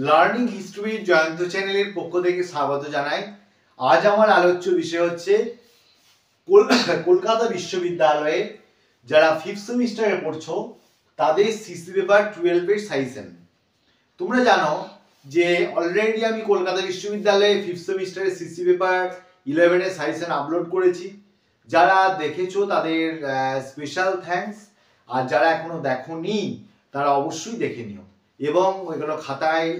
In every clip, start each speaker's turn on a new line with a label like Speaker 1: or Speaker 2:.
Speaker 1: Learning history Jayanta চ্যানেলের পক্ষ থেকে স্বাগত জানাই। আজ আমার আলোচ্য বিষয় হচ্ছে কলকাতা বিশ্ববিদ্যালয়ে যারা ফিফথ সেমিস্টারে পড়ছো তাদের সিসি পেপার 12-এর সাজেশন। তোমরা জানো যে অলরেডি আমি কলকাতা বিশ্ববিদ্যালয়ে ফিফথ সেমিস্টারের সিসি পেপার 11-এর সাজেশন আপলোড করেছি। যারা দেখেছো তাদের স্পেশাল থ্যাঙ্কস, আর যারা এখনো দেখোনি তারা অবশ্যই দেখে নিও এবং এগুলো খাতায়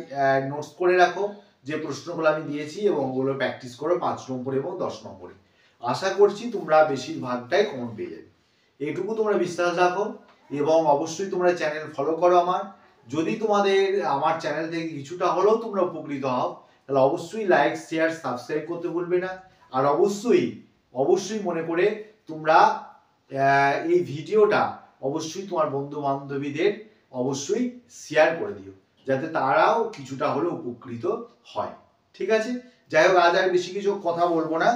Speaker 1: নোটস করে রাখো যে প্রশ্নগুলো আমি দিয়েছি, এবং ওগুলো প্র্যাকটিস করো 5 নম্বর এবং 10 নম্বরে। আশা করছি তোমরা বেশিরভাগটাই কমন পেয়ে যাবে, এইটুকু তোমরা বিশ্বাস রাখো। এবং অবশ্যই তোমরা চ্যানেল ফলো করো আমার। যদি তোমাদের আমার চ্যানেল থেকে কিছুটা হলেও তোমরা উপকৃত হও তাহলে অবশ্যই লাইক, শেয়ার, সাবস্ক্রাইব করতে ভুলবে না। আর অবশ্যই মনে করে তোমরা এই ভিডিওটা অবশ্যই তোমার বন্ধু বান্ধবীদের অবশ্যই শেয়ার করে দিও, যাতে তারাও কিছুটা হলেও উপকৃত হয়। ঠিক আছে, যাই হোক, আজ আর বেশি কিছু কথা বলবো না।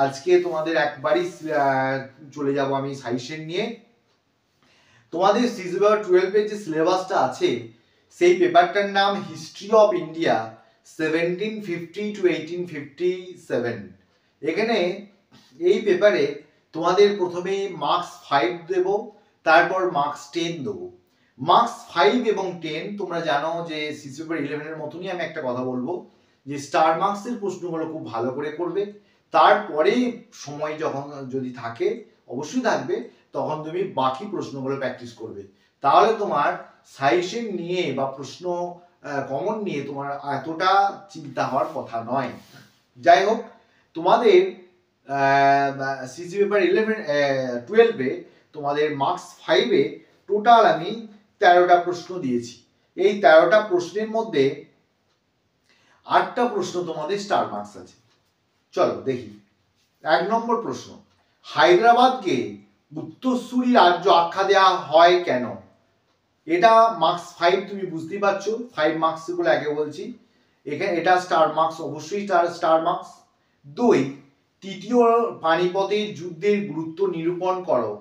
Speaker 1: আজকে তোমাদের একবারই চলে যাব আমি সাজেশন নিয়ে। তোমাদের সিসি পেপার 12-এর যে সিলেবাসটা আছে সেই পেপারটার নাম হিস্ট্রি অফ ইন্ডিয়া 1750 to 1857। এখানে এই পেপারে তোমাদের প্রথমে মার্কস 5 দেব, তারপর মার্কস 10 দেবো। মার্কস 5 এবং 10 তোমরা জানো যে সিসি পেপার 11-এর মতনই আমি একটা কথা বলবো যে স্টার মার্কসের প্রশ্নগুলো খুব ভালো করে করবে। তারপরে সময় যখন যদি থাকে, অবশ্যই থাকবে, তখন তুমি বাকি প্রশ্নগুলো প্র্যাকটিস করবে। তাহলে তোমার সাজেশন নিয়ে বা প্রশ্ন কমন নিয়ে তোমার এতটা চিন্তা হওয়ার কথা নয়। যাই হোক, তোমাদের সিসি পেপার 12-এ তোমাদের মার্কস 5-এ টোটাল আমি 13টা প্রশ্ন দিয়েছি। এই 13টা প্রশ্নের মধ্যে 8টা প্রশ্ন তোমাদের স্টার মার্কস আছে। চলো দেখি। 1 নম্বর প্রশ্ন, হায়দ্রাবাদকে উত্তরসূরি রাজ্য আখ্যা দেওয়া হয় কেন? এটা মার্কস 5, তুমি বুঝতেই পারছো 5 মার্কস গুলো আগে বলছি। এখানে এটা স্টার মার্কস, অবশ্যই স্টার মার্কস। 2, তৃতীয় পানিপথের যুদ্ধের গুরুত্ব নিরূপণ করো,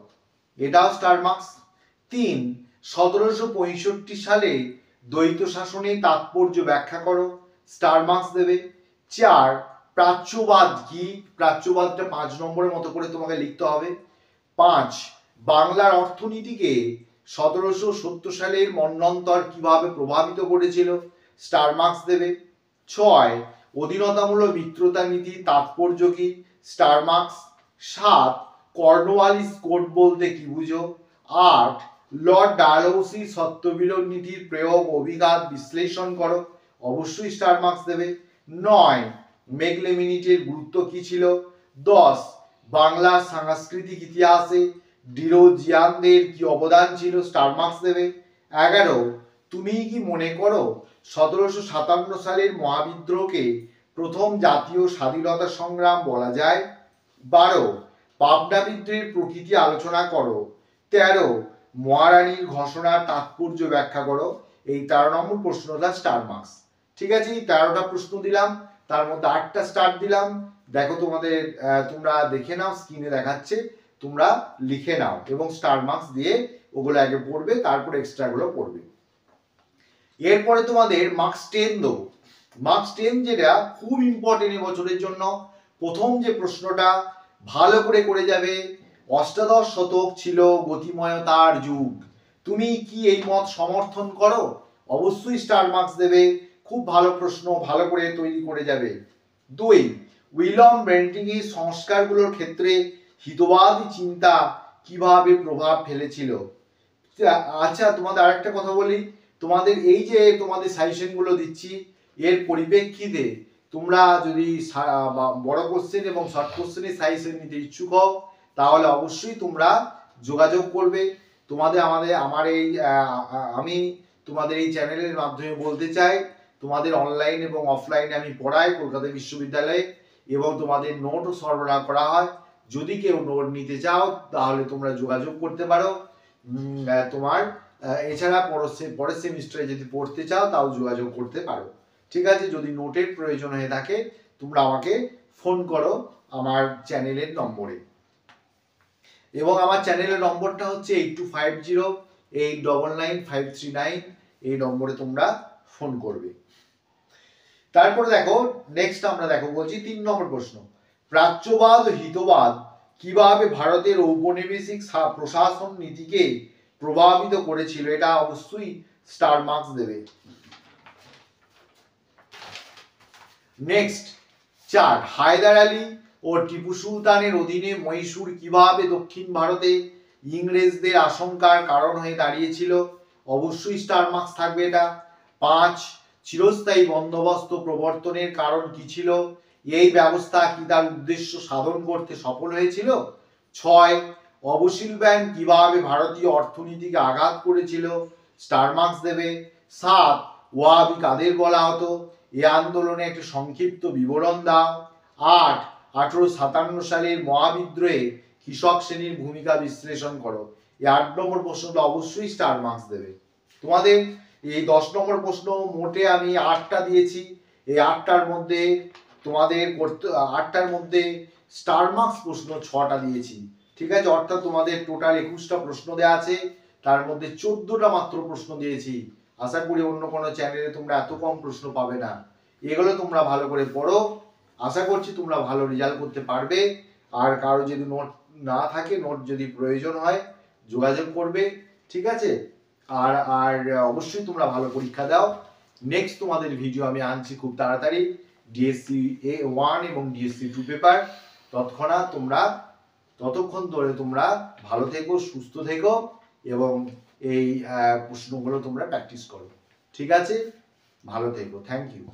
Speaker 1: এটাও স্টার মার্কস। 3, 1765 সালে দ্বৈত শাসনের তাৎপর্য ব্যাখ্যা করো, স্টার মার্কস দেবে। 4, প্রাচ্যবাদ কি? প্রাচ্যবাদটা 5 নম্বরের মতো করে তোমাকে লিখতে হবে। 5, বাংলার অর্থনীতিকে 1770 সালের মন্বন্তর কিভাবে প্রভাবিত করেছিল, স্টার মার্কস দেবে। 6, অধীনতামূলক মিত্রতা নীতির তাৎপর্য কি, স্টার মার্কস। 7, কর্নওয়ালিস কোড বলতে কি বুঝো। 8, লর্ড ডালহৌসি সত্যবিলোপ নীতির প্রয়োগ অভিঘাত বিশ্লেষণ করো, অবশ্যই স্টার মার্কস দেবে। 9, মেকলেমিনিটের গুরুত্ব কি ছিল। 10, বাংলার সাংস্কৃতিক ইতিহাসে ডিরোজিয়ানদের কি অবদান ছিল, স্টার মার্কস দেবে। 11, তুমি কি মনে করো 1757 সালের মহাবিদ্রোহকে প্রথম জাতীয় স্বাধীনতা সংগ্রাম বলা যায়? 12, পাবনা বিদ্রোহের প্রকৃতি আলোচনা করো। 13, মহারানীর ঘোষণার তাৎপর্য ব্যাখ্যা করো। এই 13 নম্বর প্রশ্নটা স্টার মার্কস। ঠিক আছে, এই 13টা প্রশ্ন দিলাম, তার মধ্যে 8টা স্টার দিলাম। দেখো তোমাদের তোমরা দেখে নাও, স্ক্রিনে দেখাচ্ছে, তোমরা লিখে নাও এবং স্টার মার্কস দিয়ে ওগুলো আগে পড়বে, তারপর এক্সট্রা গুলো পড়বে। এরপরে তোমাদের মার্কস 10 দেবো। মার্কস 10 যেটা খুব ইম্পর্টেন্ট এবছরের জন্য, প্রথম যে প্রশ্নটা ভালো করে যাবে, অষ্টাদশ শতক ছিল গতিময়তার যুগ, তুমি কি এই মত সমর্থন করো? অবশ্যই স্টার মার্কস দেবে। খুব ভালো প্রশ্ন, ভালো করে তৈরি করে যাবে। 2, উইলিয়াম বেন্টিংয়ের সংস্কারগুলোর ক্ষেত্রে হিতবাদী চিন্তা কিভাবে প্রভাব ফেলেছিল। আচ্ছা, তোমাদের আরেকটা কথা বলি, তোমাদের এই যে তোমাদের সাজেশন গুলো দিচ্ছি, এর পরিপ্রেক্ষিতে তোমরা যদি বড় কোশ্চেন এবং শর্ট কোশ্চেনের সাজেশন নিতে ইচ্ছুক হও তাহলে অবশ্যই তোমরা যোগাযোগ করবে। তোমাদের আমি তোমাদের এই চ্যানেলের মাধ্যমে বলতে চাই, তোমাদের অনলাইন এবং অফলাইনে আমি পড়াই কলকাতা বিশ্ববিদ্যালয়ে, এবং তোমাদের নোটও সরবরাহ করা হয়। যদি কেউ নোট নিতে চাও তাহলে তোমরা যোগাযোগ করতে পারো। তোমার এছাড়া পরের সেমিস্টারে যদি পড়তে চাও তাও যোগাযোগ করতে পারো। ঠিক আছে, যদি নোটের প্রয়োজন হয়ে থাকে তোমরা আমাকে ফোন করো আমার চ্যানেলের নম্বরে, এবং আমার চ্যানেলের নম্বরটা হচ্ছে 8250 899 539। এই নম্বরে তোমরা ফোন করবে। তারপরে দেখো নেক্সট আমরা দেখো বলছি 3 নম্বর প্রশ্ন, প্রাচ্যবাদ ও হিতবাদ কিভাবে ভারতের ঔপনিবেশিক প্রশাসন নীতিকে প্রভাবিত করেছিল? এটা অবশ্যই স্টার মার্কস দেবে। নেক্সট 4, হায়দার আলী ও টিপু সুলতানের অধীনে মহীশূর কিভাবে দক্ষিণ ভারতে ইংরেজদের আশঙ্কার কারণ হয়ে দাঁড়িয়েছিল? অবশ্যই স্টার মার্কস থাকবে এটা। 5, চিরস্থায়ী বন্দোবস্ত প্রবর্তনের কারণ কি ছিল? এই ব্যবস্থা কি তার উদ্দেশ্য সাধন করতে সফল হয়েছিল? 6, অবশিল ব্যাংক কিভাবে ভারতীয় অর্থনীতিকে আঘাত করেছিল? স্টার মার্কস দেবে। 7, ওয়াহাবি কাদের বলা হতো? এই আন্দোলনে একটি সংক্ষিপ্ত বিবরণ দাও। 8, 1857 সালের মহাবিদ্রোহে কৃষক শ্রেণীর ভূমিকা বিশ্লেষণ করো। এই 8 নম্বর প্রশ্নটা অবশ্যই স্টার মার্কস দেবে। তোমাদের এই 10 নম্বর প্রশ্ন মোটে আমি 8টা দিয়েছি, এই 8টার মধ্যে তোমাদের করতে 8টার মধ্যে স্টার মার্কস প্রশ্ন 6টা দিয়েছি, ঠিক আছে? অর্থাৎ তোমাদের টোটাল 21টা প্রশ্ন দেওয়া আছে, তার মধ্যে 14টা মাত্র প্রশ্ন দিয়েছি। আশা করি অন্য কোনো চ্যানেলে তোমরা এত কম প্রশ্ন পাবে না। এগুলো তোমরা ভালো করে পড়ো, আশা করছি তোমরা ভালো রেজাল্ট করতে পারবে। আর কারো যদি নোট না থাকে, নোট যদি প্রয়োজন হয় যোগাযোগ করবে, ঠিক আছে? আর আর অবশ্যই তোমরা ভালো পরীক্ষা দাও। নেক্সট তোমাদের ভিডিও আমি আনছি খুব তাড়াতাড়ি, ডিএসসি A1 এবং ডিএসসি 2 পেপার। ততক্ষণ ধরে তোমরা ভালো থেকো, সুস্থ থেকো এবং এই প্রশ্নগুলো তোমরা প্র্যাকটিস করো, ঠিক আছে? ভালো থেকো, থ্যাংক ইউ।